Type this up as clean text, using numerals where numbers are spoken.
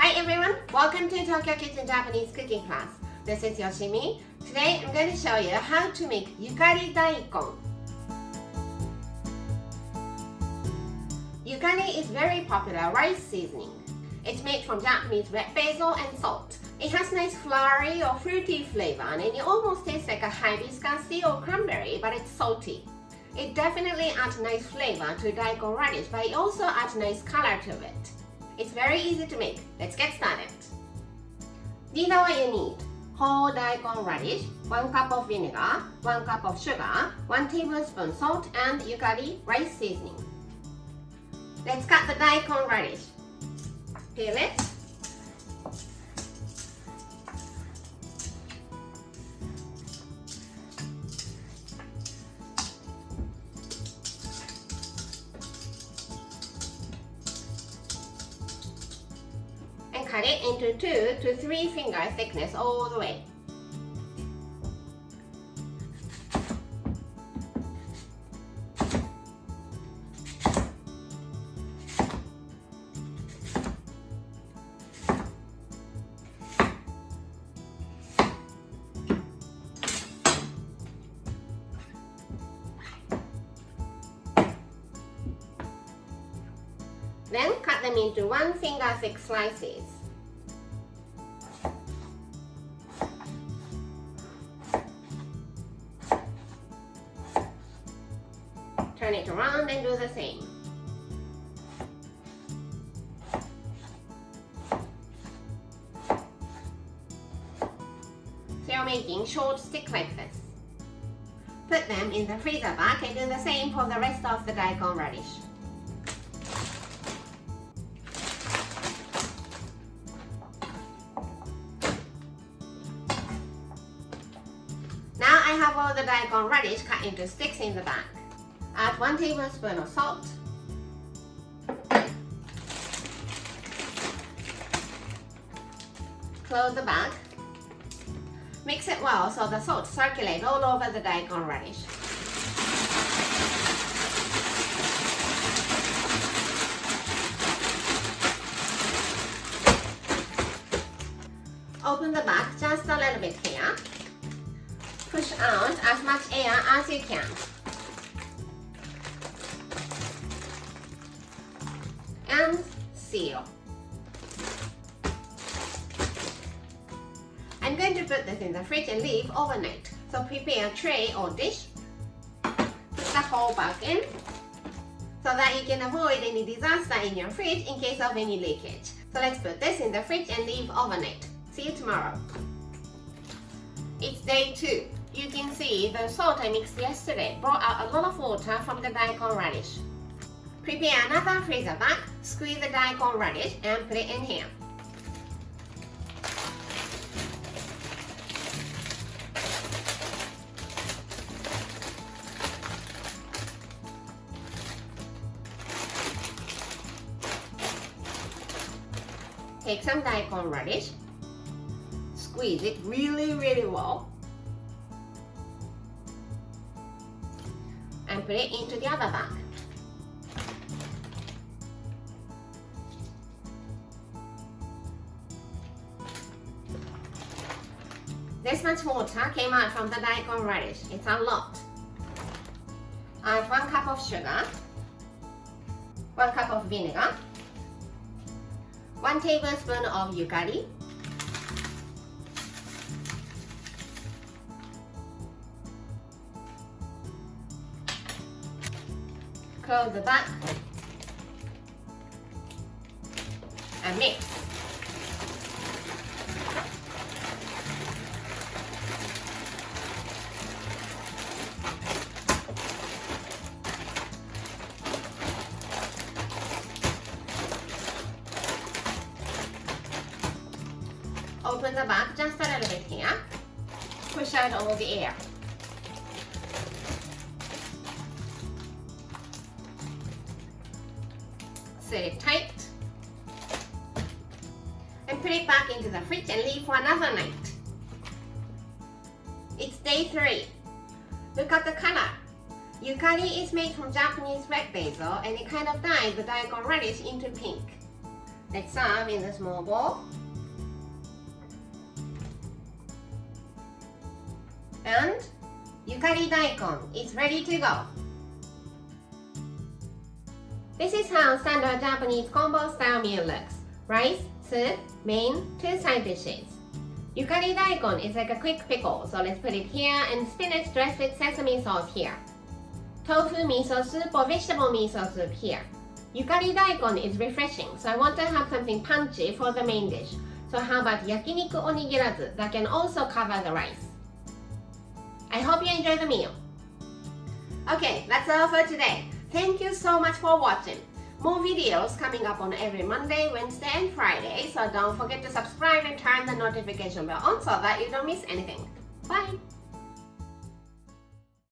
Hi everyone, welcome to Tokyo Kitchen Japanese cooking class. This is Yoshimi. Today I'm going to show you how to make Yukari Daikon. Yukari is very popular rice seasoning. It's made from Japanese red basil and salt. It has nice flowery or fruity flavor and it almost tastes like a hibiscus or cranberry, but it's salty. It definitely adds nice flavor to daikon radish, but it also adds nice color to it. It's very easy to make. Let's get started. These are what you need. Whole daikon radish, 1 cup of vinegar, 1 cup of sugar, 1 tablespoon salt, and Yukari rice seasoning. Let's cut the daikon radish. Peel it. And cut it into 2 to 3 finger thickness all the way. Then cut them into 1 finger thick slices. Turn it around and do the same. So you're making short sticks like this. Put them in the freezer bag and do the same for the rest of the daikon radish. Now I have all the daikon radish cut into sticks in the bag. Add 1 tablespoon of salt. Close the bag. Mix it well so the salt circulates all over the daikon radish. Open the bag just a little bit here. Push out as much air as you can. And seal. I'm going to put this in the fridge and leave overnight. So prepare a tray or dish. Put the whole bag in so that you can avoid any disaster in your fridge in case of any leakage. So let's put this in the fridge and leave overnight. See you tomorrow. It's day 2. You can see the salt I mixed yesterday brought out a lot of water from the daikon radish. Prepare another freezer bag, squeeze the daikon radish and put it in here. Take some daikon radish, squeeze it really well, and put it into the other bag. This much water came out from the daikon radish. It's a lot. Add 1 cup of sugar, 1 cup of vinegar, 1 tablespoon of Yukari, close the bag and mix. Open the bag just a little bit here. Push out all the air. Set it tight. And put it back into the fridge and leave for another night. It's day 3. Look at the color. Yukari is made from Japanese red basil and it kind of dyes the daikon radish into pink. Let's serve in the small bowl. And Yukari Daikon is ready to go. This is how standard Japanese combo style meal looks. Rice, soup, main, 2 side dishes. Yukari Daikon is like a quick pickle, so let's put it here, and spinach dressed with sesame sauce here. Tofu miso soup or vegetable miso soup here. Yukari Daikon is refreshing, so I want to have something punchy for the main dish. So how about yakiniku onigirazu that can also cover the rice? I hope you enjoy the meal. Okay, that's all for today. Thank you so much for watching. More videos coming up on every Monday, Wednesday, and Friday, so don't forget to subscribe and turn the notification bell on so that you don't miss anything. Bye!